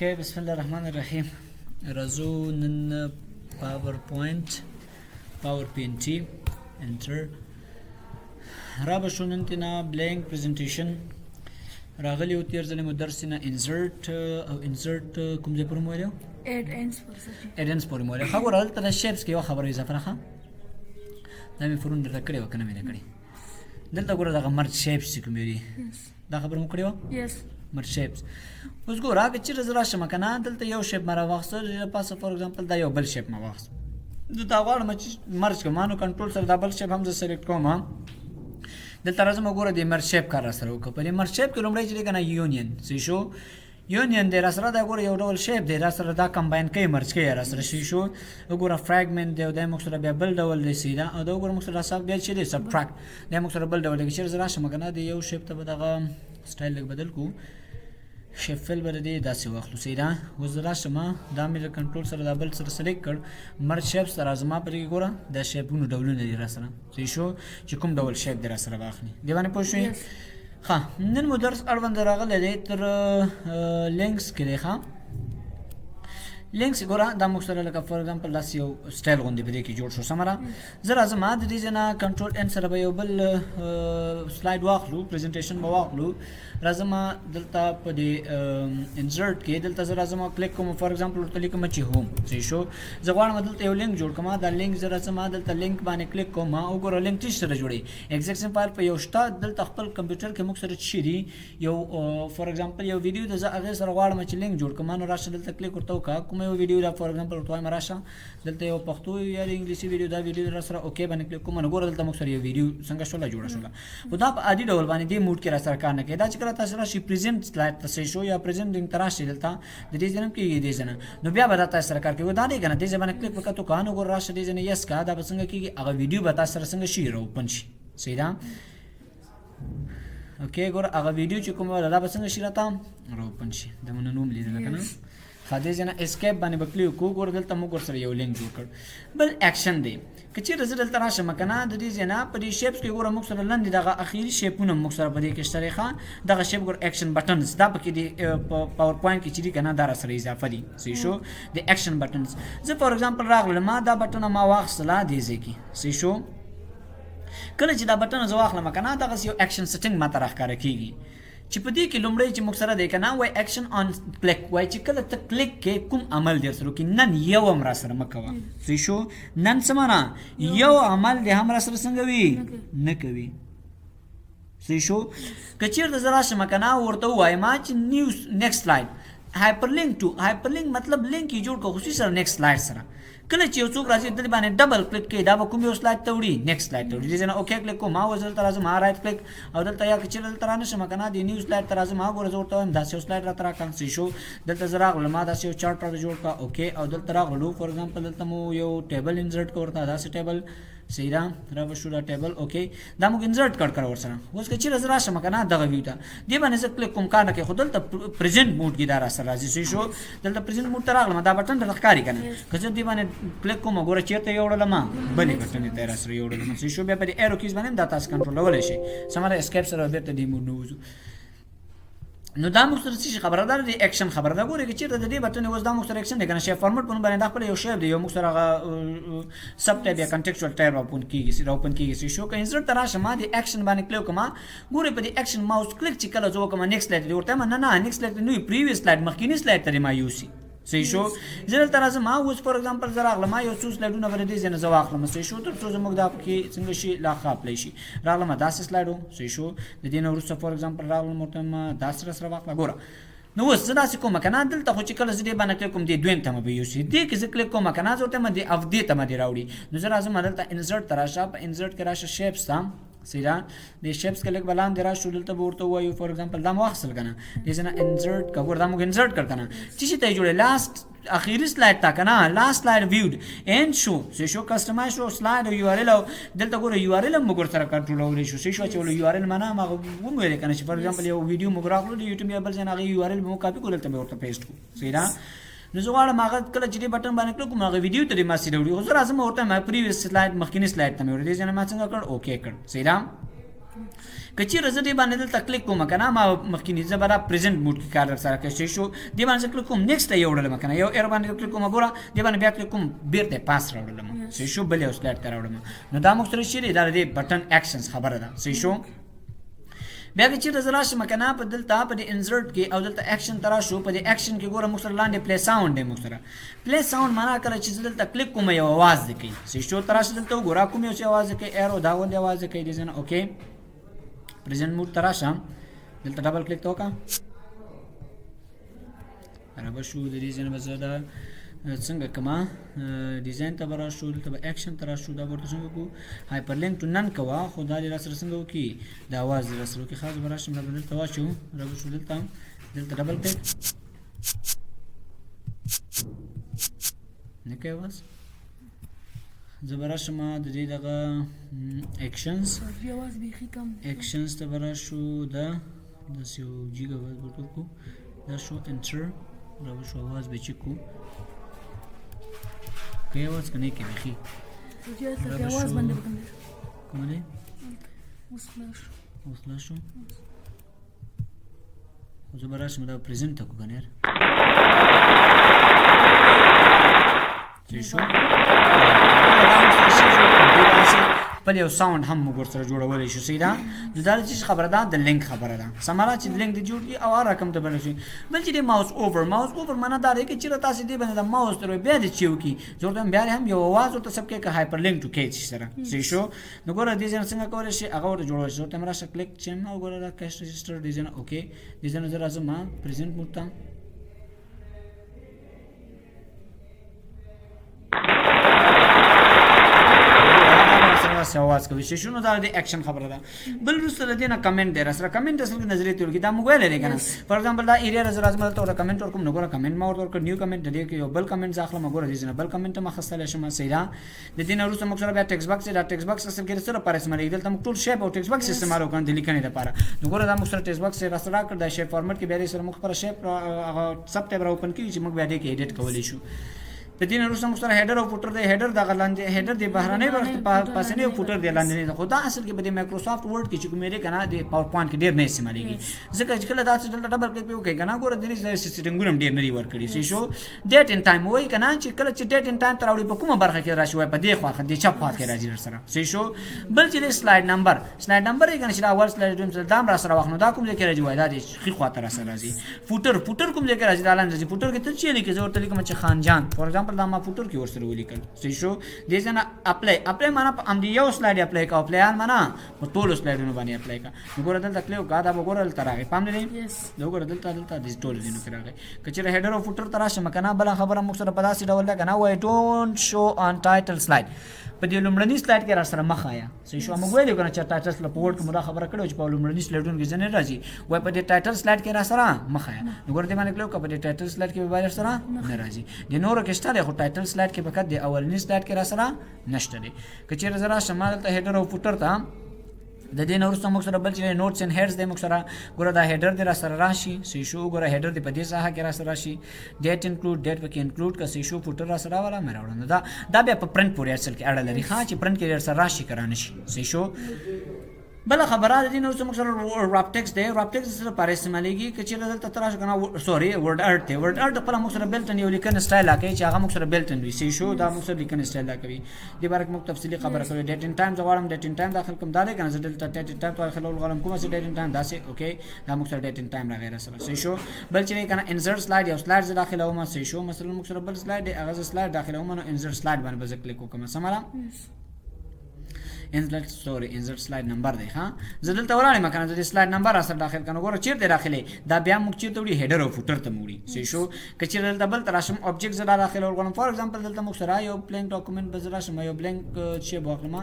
اوكي بسم الله الرحمن الرحیم راځو نن PowerPoint انټر را به شو نن تینا بلینک پریزنټیشن راغلی او تیر ځلې مو درس نه انسرټ او انسرټ کوم ځای پورې مو ویلو اډنس پورې مو ویلو خبره دلته د شیپس کې یو خبره اضافه راخه دا مې فرون درته کړې وه که نه مې نه کړې دلته ګوره دغه مرج شیپس چې کوم دي دا خبره مو کړې وه مرج شیپس اوس ګوره که چېرته زه راشم که نه دلته یو شیپ ما راواخیسته د پاسه فار اګزامپل دا یو بل شیپ ما واخیست زه دا غواړم چې مرج کړم نو کنټرول سره دا بل شیپ هم زه سلیکټ کوم دلته راځم ګوره د مرج شیپ کار راسره وکړه په دې مرج شیپ کې لومړی چې دی که نه یونین سی شو یونین دی راسره دا ګوره یو ډول شیپ دی راسره دا کمباین کوي مرج کوي راسره سی شو وګوره فریګمنټ دی او دا موږ سره بیا بل ډول دی سیده او دا وګوره موږ سره حساب بیا چې دی سبټراکټ دا موږ سره بل ډول دی چېرې زه راشم که نه د یو شیپ ته به دغه سټایل لږ بدل کړو شفل به د دې داسې واخلو سیده اوس زه راشم دا مې د کنټرول سره دا بل سره سلیکټ کړ مرج شیپس ته راځم په دې کې ګوره دا شیپونو ډولونه دي راسره صحیح شو چې کوم ډول شیپ دی راسره واخلي دې باندې پوه شوې ښه نن مو درس اړوند راغلی دی تر لینکس کې دی ښه لینکس ګوره دا موږ سره لکه فار اګزامپل داسې یو سټایل غوندې په دې کې جوړ شو سمه ده زه راځم د دې ځای نه کنټرول ان سره به یو بل سلاید واخلو پریزنټیشن به واخلو راځم دلته په دې انسرټ کې دلته زه راځم کلیک کوم فار اګزامپل ورته لیکم چې هوم صحیح شو زه غواړم دلته یو لینک جوړ کړم دا لینک زه راځم دلته لینک باندې کلیک کوم او ګوره لینک ټیش سره جوړي ایگزیکشن فایل په یو شته دلته خپل کمپیوټر کې موږ سره څه دي یو فار اګزامپل یو ویډیو د زه هغې سره غواړم چې لینک جوړ کړم نو راشه دلته کلیک ورته وکړه کوم یو ویډیو دا فار اګزامپل ورته وایم راشه دلته یو پښتو یا انګلیسي ویډیو دا ویډیو را سره اوکې باندې کلیک کوم نو ګوره دلته موږ سره یو ویډیو څنګه شوله جوړه شوله خو دا په عادي ډول باندې دې موډ کې را سره کار نه کوي دا چې کله تاسو راشي پریزنټ سلاید ته صحیح شو یا پریزنټینګ ته راشي دلته د دې ځای نه کېږي دې ځای نه نو بیا به دا تاسو سره کار کوي دا دی که نه دې ځای باندې کلیک وکړه تو که نو ګوره راشه دې ځای نه یس که دا به څنګه کېږي هغه ویډیو به تاسو سره څنګه شي راوپن شي صحیح ده اوکې ګوره هغه ویډیو چې کومه ده دا به څنګه شي راته راوپن شي د مو نوم لیدله که نه خدای جنا اسکیپ باندې بکلیو کو ګور دلته موږ سره یو لینک جوړ کړ بل اکشن دی که چیرې زه دلته راشم که نه د دې ځای نه په دې شیپس کې ګوره موږ سره لاندې دغه اخري شیپونه موږ سره په دې کې شته دی ښه دغه شیپ ګوره اکشن بټنز دا پکې د پاور پوینټ کې چې دي که نه دا راسره اضافه دي صحیح شو د اکشن بټنز زه فار اګزامپل راغلم دا بټنه ما واخیستله دې ځای کې صحیح شو کله چې دا بټنه زه واخلم که نه دغسې یو اکشن سیټینګ ما ته راښکاره کېږي چې په دې کې لومړی چې موږ سره دی که نه وایي اکشن آن کلیک وایي چې کله ته کلیک کې کوم عمل در سره وکړي نن یو هم را سره مه کوه صحیح شو نن څه معنا یو عمل دی هم را سره څنګه وي نه کوي صحیح شو که چېرته زه راشم که نه ورته ووایم چې نیوز نیکسټ سلاید هایپرلینک ټو هایپرلینک مطلب لینک یې جوړ کړه خصوصي سره نیکسټ سلاید سره کله چې یو څوک راځي دلته باندې ډبل کلیک کوي دا به کوم یو سلاید ته وړي نیکسټ سلاید ته وړي دې ځای نه اوکې کلیک کوم اوس دلته راځم رایټ کلیک او دلته یا که چېرې دلته رانشم که نه د نیو سلاید ته راځم ګوره زه ورته وایم داسې یو سلاید راته راکړه صحیح شو دلته زه راغلم ما داسې یو چارټ راته جوړ کړه اوکې او دلته راغلو فار اګزامپل دلته مو یو ټیبل انسرټ کړه ورته داسې ټیبل صحیح ده را به شو دا ټیبل اوکې دا موږ انسرټ کړ کړه ورسره اوس که چېرې زه راشم که نه دغه ویو ته دې باندې زه کلیک کوم کار نه کوي خو دلته پرزنټ موډ کې دا راسره راځي صحیح شو دلته پرزنټ موډ ته راغلم دا بټن درته ښکاري که نه که زه دې باندې کلیک کوم ګوره چېرته یې وړلم بلې بټنې ته یې راسره یې وړلم صحیح شو بیا په دې ایرو کیز باندې هم دا تاسو کنټرولولی شئ سمه ده اسکیپ سره بېرته دې موډ نه وځو نو دا موږ سره څه خبره ده د اکشن خبره ده ګورئ که چېرته د دې بټن اوس دا موږ سره اکشن دی که نه شیپ فارمټ په نوم باندې دا خپله یو شیپ دی یو موږ سره هغه سب ټایپ یا کنټیکچوال ټایپ راوپن کېږي صحیح شو که انسرټ ته راشم د اکشن باندې کلیک وکړم ګورئ په دې اکشن ماوس کلیک چې کله زه وکړم نیکسټ سلاید دی ورته وایم نه نه نیکسټ سلاید نه وي پریویس سلاید مخکیني سلاید ته دې ما یوسي صحیح شو زه دلته راځم اوس فار اګزامپل زه راغلم یو څو سلایډونه به د دې ځای نه زه واخلم صحیح شو تر څو زموږ دا پکې څنګه شي لا ښه اپلی شي راغلم داسې سلایډ و صحیح شو د دې نه وروسته فار اګزامپل راغلم ورته وایم داسې راسره واخله ګوره نو اوس زه داسې کوم که نه دلته خو چې کله زه دې باندې کلیک کوم دې دویم ته مې به یوسي دې کې زه کلیک کوم که نه زه ورته وایم دې او دې ته مې دې راوړي نو زه راځم دلته انسرټ ته راشه په انسرټ کې راشه شیپس ته صحیح ده د شیپس کې لږ به لاندې راشو دلته به ورته ووایو فار اګزامپل دا مو واخیستل که نه دې ځای نه انسرټ که ګوره دا موږ انسرټ کړ که نه څه شي ته یې جوړې لاست اخیری سلاید تا که نه لاست سلاید ویوډ اینډ شو صحیح شو کسټمایز شو سلاید او یو آر ال او دلته ګوره یو آر ال هم موږ ورسره کنټرولولی شو صحیح شو چې یو آر ال معنا هم هغه ومویلې که نه چې فار اګزامپل یو ویډیو موږ راغلو د یوټیوب یا بل ځای نه هغې یو آر ال به مو کاپي کړو دلته به ورته پیسټ کړو صحیح ده نو زه غواړم هغه کله چې دې بټن باندې کلیک کوم هغه ویډیو ته دې ما سیده وړي خو زه راځم ورته وایم پریویس سلاید مخکیني سلاید ته مې وړي دې ځای نه ما څنګه کړ اوکې کړ صحیح ده کچیرې زه دې باندې دلته کلیک کوم که نه ما مخکیني زه به دا پرزنټ موډ کې کار درسره کوي صحیح شو دې باندې زه کلیک کوم نیکسټ ته یې وړلم که نه یو ایر باندې کلیک کوم ګوره دې باندې بیا کلیک کوم بیرته پاس راوړلم صحیح شو بل یو سلایډ ته راوړم نو دا موږ سره چې دی دا د بټن اکشنز خبره ده صحیح شو بیا که چیرته زه راشم که نه په دلته په دې انزرټ کې او دلته اکشن ته راشو په دې اکشن کې ګوره موږ سره لاندې پلی ساوند دی موږ سره پلی ساوند معنا کله چې زه دلته کلیک کوم یو اواز دی کوي صحیح شو ته راشه دلته وګوره کوم یو چې اواز دی کوي ایرو دا غوندې اواز دی کوي دې ځای نه اوکې پرزنټ موډ ته راشم دلته ډبل کلیک ته وکړه برابر شو د دې ځای نه به زه دا څنګه کما ډیزاین ته به راشو دلته به اکشن ته راشو دا به ورته څنګه کوو هایپر لینک ټو نن کوه خو دا دې راسره څنګه وکړي دا اواز دې راسره وکړي خاص به راشم را به دلته واچو را به شو دلته ډبل کلیک نه کوي اواز زه به راشم د دې دغه اکشنز ته به راشو دا داسې یو جیګ اواز به ورته وکړو دا شو انټر را به شو اواز به چیک کړو که اواز که نه کې بیخي کومه دی اوس خلاص شو خو زه به راشم دا پرزنټ ته کړو که نه یار صحیح شو بل یو ساوند هم موږ ورسره جوړولی شو صحیح ده نو دا چې خبره ده د لینک خبره ده سمره چې لینک دې جوړ کړي او هر رقم ته بل شي بل چې د ماوس اوور معنا دا دی چې چېرې تاسې دې باندې د ماوس تر بیا دې چې وکړي زه ورته بیا هم یو اواز ورته سب کې که هایپر لینک ټو کیچ سره صحیح شو نو ګوره دې ځای څنګه کولی شي هغه ورته جوړولی شي ورته م راشه کلیک چې او ګوره دا کیش رجسټر دې ځای نه اوکې دې ځای نه زه راځم پرزنټ موډ ته اواز کوي شي نو دا د اکشن خبره ده بل وروسته د دې نه کمنټ دی راسره کمنټ اصل کې نظریه تور کې دا موږ ویل لري کنه فار ایگزامپل دا ایریا رز راځم ته کمنټ ورکوم نو ګوره کمنټ ما ورته نیو کمنټ د دې کې یو بل کمنټ ځاخله ما ګوره دې نه بل کمنټ ما خستله شم سیدا د دې نه وروسته موږ سره بیا ټیکس باکس دا ټیکس باکس اصل کې سره پاره سمره دلته موږ ټول شیپ او ټیکس باکس استعمال وکړو د لیکنې لپاره نو ګوره دا موږ سره ټیکس باکس راسره کړ دا شیپ فارمټ کې بیا سره موږ پر شیپ هغه سب ټیب را اوپن کیږي چې موږ بیا دې کې ایډیټ کولای شو د دې نه وروسته موږ سره هیډر او فوټر دی هیډر دغه لاندې هیډر دی بهرنۍ برخه پاسنۍ او فوټر دی لاندې خو دا اصل کې په دې مایکروسافټ ورډ کې چې کومې کنه د پاور پوینټ کې ډېر نه استعمالېږي ځکه چې کله دا څه ډبل کلیک وکړي کنه ګوره د دې سیټینګونه ډېر نه ورکړي شي شو ډیټ ان ټایم وای کنه چې کله چې ډیټ ان ټایم تر اوري په کومه برخه کې راشي وای په دې خوا دې چپ خوا کې راځي سره صحیح شو بل چې سلاید نمبر یې کنه چې دا اول سلاید دام را سره واخنو دا کوم ځای کې راځي وای دا دې خي خوا تر سره راځي فوټر کوم ځای کې راځي دا لاندې راځي فوټر کې ته چې لیکي زه ورته لیکم چې خان جان فور ایگزامپل دا ما فوټر کې سره ولیکل صحیح شو دې ځنه اپلای معنا په ام دی یو سلاید اپلای کا اپلایان معنا په ټول سلایډونو باندې اپلای کا وګوره دلته کلیو کا دا وګوره دلته راغی پام دې وګوره دلته د ټول دینو کې راغی کچره هیډر او فوټر تراشه مکنه بل خبره موږ سره په داسې ډول ده کنه وای ډونټ شو آن ټایټل سلاید په دې لومړني سلاید کې را سره مخ آیا صحیح شو موږ ویلو کنه چې ټایټل سلاید په ورډ کې مدا خبره کړو چې په لومړني سلایډونو کې ځنه راځي وای په دې ټایټل سلاید کې را سره مخ آیا وګوره دې باندې کلیو کا په دې ټایټل سلاید کې به سره نه راځي د نورو کې شته خو ټایټل سلاید کې فقط د اولنی سلاید کې را سره نشته دي کچېره زرا شمال ته هیډر او فوټر ته د دې نور څه موږ سره بل چې نوټس ان هیډز د موږ سره ګوره دا هیډر د را سره راشي صحیح شو ګوره هیډر د په دې ځای کې را سره راشي ډیټ انکلود ډیټ پکې انکلود کا صحیح شو فوټر را سره والا مې راوړل دا بیا په پرنٹ پورې اصل کې اړه لري ها چې پرنٹ کې سره راشي کرانه شي صحیح شو بل خبره د دې نو څه موږ سره راب ټیکس دی راب ټیکس سره پاره استعمالېږي چې دلته تراش کنه سوري ورډ ارت دی ورډ ارت په موږ سره بلټن یو لیکن سټایل راکړي چې هغه موږ سره بلټن وي صحیح شو دا موږ سره لیکن سټایل راکوي د بارک موږ تفصیلی خبره کوي ډیټ ان ټایم زغړم ډیټ ان ټایم داخل کوم دا دی کنه دلته ډیټ ان ټایم داخل غواړم کوم چې ډیټ ان ټایم داسې اوکې دا موږ سره ډیټ ان ټایم راغی سره صحیح شو بل چې کنه انسرټ سلاید یو سلاید داخله ومه صحیح شو مثلا موږ سره بل سلاید هغه سلاید داخله ومه نو انسرټ سلاید باندې کلیک وکم سماره انسرټ سلاید نمبر دی ها زه دلته ولاړم کنه د سلاید نمبر اثر داخل کنه ګوره چیرته داخلي دا بیا موږ چیرته وړي هیډر او فوټر ته موړي صحیح شو کچې دلته بل تراشم آبجیکټ زړه داخل ورغلم فار ایگزامپل دلته موږ سره یو بلانک ډاکومنت بزرا شم یو بلانک شی بوخلم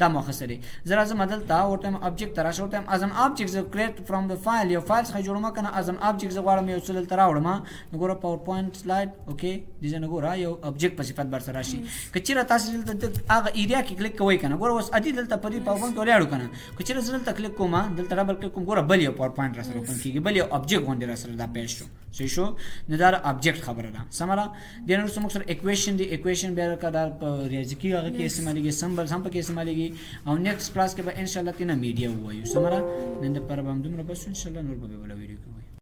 دا مخسري زرا زما دلته ورته آبجیکټ تراش ورته از ان آبجیکټ ز کریټ فرام د فایل یو فایل څخه جوړم کنه از ان آبجیکټ ز غواړم یو څه دلته راوړم ګوره پاور پوینټ سلاید اوکې دې نه ګوره یو آبجیکټ په صفت بر سره شي کچې را تاسو دلته هغه ایریا کې کلیک کوئ کنه ګوره اوس ادي دلته په دې PowerPoint کې ولاړو کنه که چیرې زه دلته کلیک کوم دلته ډبل کلیک کوم ګوره بل یو PowerPoint را سره اوپن کیږي بل یو object غونډه را سره دا پیښ شو صحیح شو نو دا object خبره ده سمره د نور څه مقصد equation بیا کړه په ریاضي کې هغه کې استعمالېږي سمبل هم پکې استعمالېږي او next class کې به ان شاء الله تینا میډیا وایو سمره نن د پر باندې دومره بس ان شاء الله نور به بل ویډیو کې